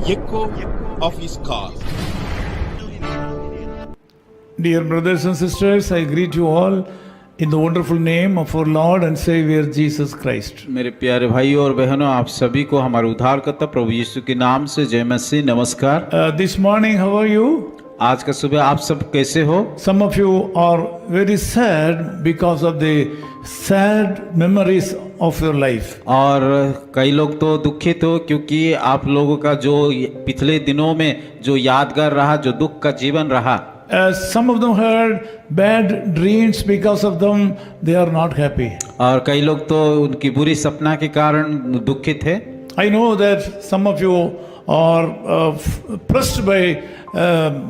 echo of his call. Dear brothers and sisters, I greet you all in the wonderful name of our Lord and Savior Jesus Christ. मेरे प्यारे भाइयों और बहनों, आप सभी को हमारे उद्धारकर्ता प्रभु यीशु के नाम से जय मसीह, नमस्कार। This morning, how are you? आज का सुबह आप सब कैसे हो? Some of you are very sad because of the sad memories of your life. और कई लोग तो दुखित हो क्योंकि आप लोगों का जो पिछले दिनों में जो यादगार रहा, जो दुख का जीवन रहा। Some of them had bad dreams, because of them they are not happy. और कई लोग तो उनकी बुरी सपना के कारण दुखित है। I know that some of you are pressed by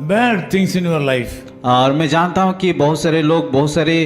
bad things in your life. और मैं जानता हूं कि बहुत सारे लोग बहुत सारे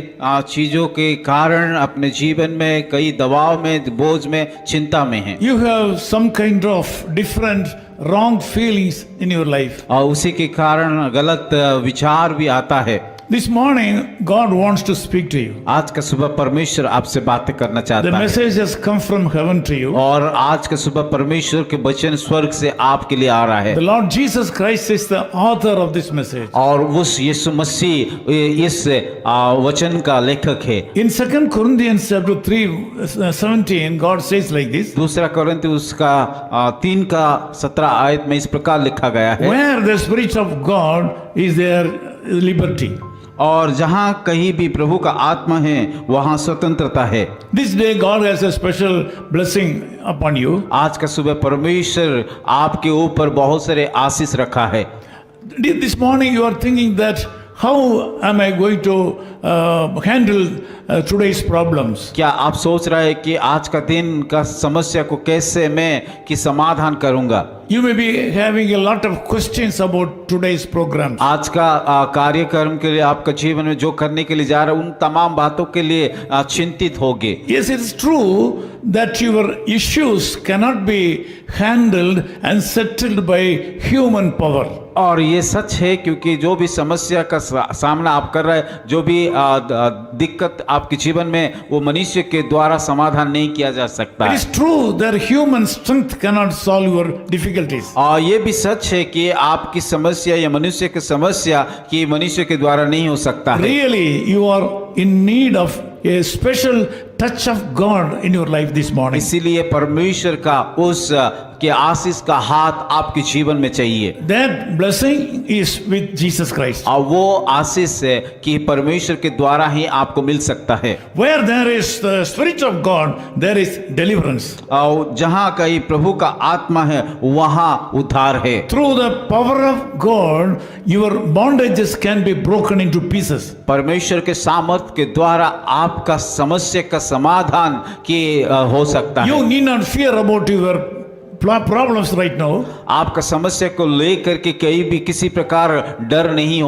चीज़ों के कारण अपने जीवन में कई दबाव में, बोझ में, चिंता में हैं। You have some kind of different wrong feelings in your life. और उसी के कारण गलत विचार भी आता है। This morning, God wants to speak to you. आज का सुबह परमेश्वर आपसे बातें करना The चाहता है। message has come from heaven to you. और आज का सुबह परमेश्वर के वचन स्वर्ग से आपके लिए आ रहा है। The Lord Jesus Christ is the author of this message. और उस यीशु मसीह इस वचन का लेखक है। In 2 Corinthians chapter 3:17, God says like this: दूसरा कोरिन्थी उसका 3:17 आयत में इस प्रकार लिखा गया है, Where the Spirit of God is there liberty. और जहाँ कहीं भी प्रभु का आत्मा है वहाँ स्वतंत्रता है। This day God has a special blessing upon you. आज का सुबह परमेश्वर आपके ऊपर बहुत सारे आशीष रखा है। This morning you are thinking that how am I going to handle today's problems? क्या आप सोच रहे हैं कि आज का दिन का समस्या को कैसे मैं कि समाधान करूंगा? You may be having a lot of questions about today's program. आज का कार्यक्रम के लिए आपका जीवन में जो करने के लिए जा रहा है उन तमाम बातों के लिए चिंतित होगे। Yes, it is true that your issues cannot be handled and settled by human power. और ये सच है क्योंकि जो भी समस्या का सामना आप कर रहे हैं, जो भी दिक्कत आपके जीवन में, वो मनुष्य के द्वारा समाधान नहीं किया जा सकता It है। is true that human strength cannot solve your difficulties. और ये भी सच है कि आपकी समस्या या मनुष्य की समस्या कि मनुष्य के द्वारा नहीं हो सकता है। Really, you are in need of a special touch of God in your life this morning. इसीलिए परमेश्वर का उस के आशीष का हाथ आपके जीवन में चाहिए। That blessing is with Jesus Christ. और वो आशीष है कि परमेश्वर के द्वारा ही आपको मिल सकता है। Where there is the Spirit of God, there is deliverance. और जहाँ कहीं प्रभु का आत्मा है वहाँ उद्धार है। Through the power of God, your bondages can be broken into pieces. परमेश्वर के सामर्थ्य के द्वारा आपका समस्या का समाधान हो सकता है। You need not fear about your problems right now. आपका समस्या को लेकर के कहीं भी किसी प्रकार नहीं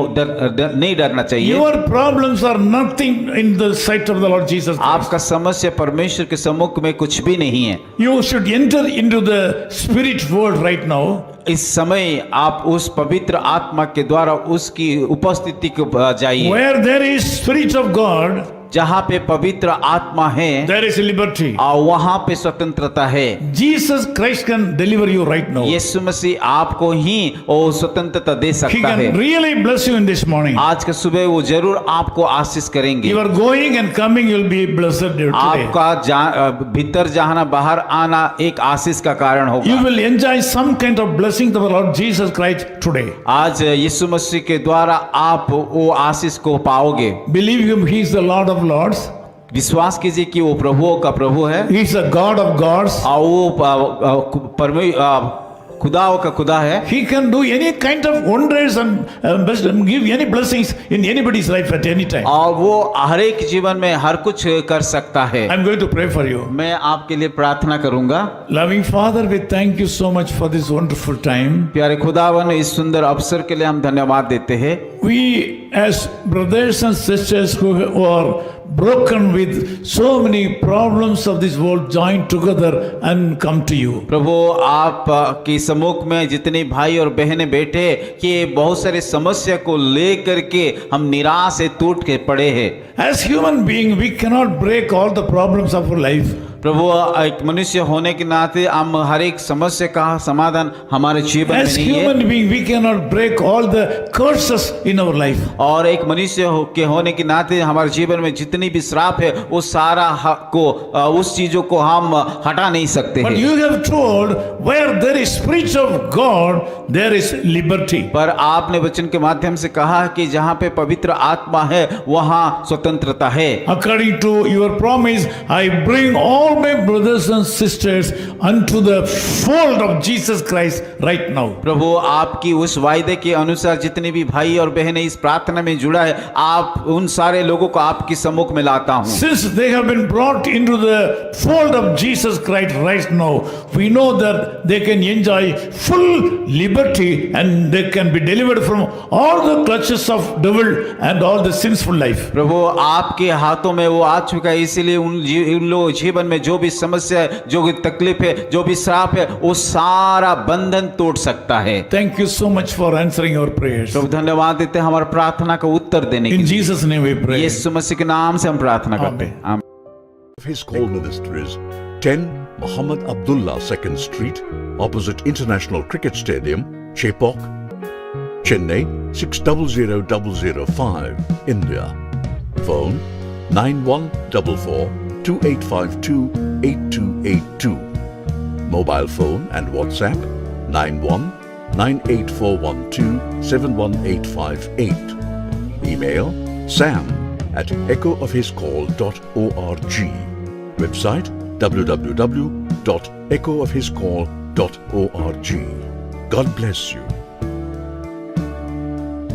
डरना चाहिए। Your problems are nothing in the sight of the Lord Jesus Christ. आपका समस्या परमेश्वर के सम्मुख में कुछ भी नहीं है। You should enter into the spirit world right now. इस समय आप उस पवित्र आत्मा के द्वारा उसकी उपस्थिति को जाइए। Where there is Spirit of God, जहाँ पे पवित्र आत्मा है there is liberty. और वहाँ पे स्वतंत्रता है। Jesus Christ can deliver you right now. यीशु मसीह आपको ही वो स्वतंत्रता दे He सकता है। can really bless you in this morning. आज के सुबह वो जरूर आपको आशीष करेंगे। You are going and coming, you will be blessed today. आपका भीतर जाना बाहर आना एक आशीष का कारण होगा। You will enjoy some kind of blessing of the Lord Jesus Christ today. आज यीशु मसीह के द्वारा आप वो आशीष को पाओगे। Believe him, he is the Lord of Lords. विश्वास कीजिए कि वो प्रभुओं का प्रभु है। He is the God of gods. और वो खुदाओं का खुदा है। He can do any kind of wonders and give any blessings in anybody's life at any time. और वो हर एक जीवन में हर कुछ कर सकता है। I'm going to pray for you. मैं आपके लिए प्रार्थना करूंगा। Loving Father, we thank you so much for this wonderful time. प्यारे खुदावन, इस सुंदर अवसर के लिए हम धन्यवाद देते हैं। We as brothers and sisters who are broken with so many problems of this world join together and come to you. प्रभु आप की सम्मुख में जितने भाई और बहनें बैठे कि बहुत सारे समस्या को लेकर के हम निराश से टूट के पड़े हैं। As human being, we cannot break all the problems of our life. प्रभु एक मनुष्य होने के नाते हम हर एक समस्या का समाधान हमारे जीवन में As नहीं है, human being, we cannot break all the curses in our life. और एक मनुष्य के होने के नाते हमारे जीवन में जितनी भी श्राप है वो सारा उस चीजों को हम हटा नहीं सकते But हैं। you have told, where there is Spirit of God, there is liberty. पर आपने वचन के माध्यम से कहा कि जहाँ पे पवित्र आत्मा है वहाँ स्वतंत्रता है। According to your promise, I bring all my brothers and sisters unto the fold of Jesus Christ right now. प्रभु आपकी उस वायदे के अनुसार जितने भी भाई और बहनें इस प्रार्थना में जुड़ा है, आप उन सारे लोगों को आपके सम्मुख में लाता हूँ। Since they have been brought into the fold of Jesus Christ right now, we know that they can enjoy full liberty and they can be delivered from all the clutches of devil and all the sinful life. प्रभु आपके हाथों में वो आ चुका है, इसीलिए उन लोगों जीवन में जो भी समस्या है, जो भी तकलीफ है, जो भी श्राप है, वो सारा बंधन तोड़ सकता है। Thank you so much for answering our prayers. प्रभु धन्यवाद देते हैं हमारे प्रार्थना का उत्तर देने के In लिए। Jesus' name we pray. यीशु मसीह के नाम से हम प्रार्थना करते हैं। आमीन। His call ministries 10 Muhammad Abdullah 2nd Street, opposite International Cricket Stadium, Chepauk, Chennai 600005, India. Phone 9144 2852 8282. Mobile phone and WhatsApp 91 98412 71858. Email sam@echoofhiscall.org. Website www.echoofhiscall.org. God bless you.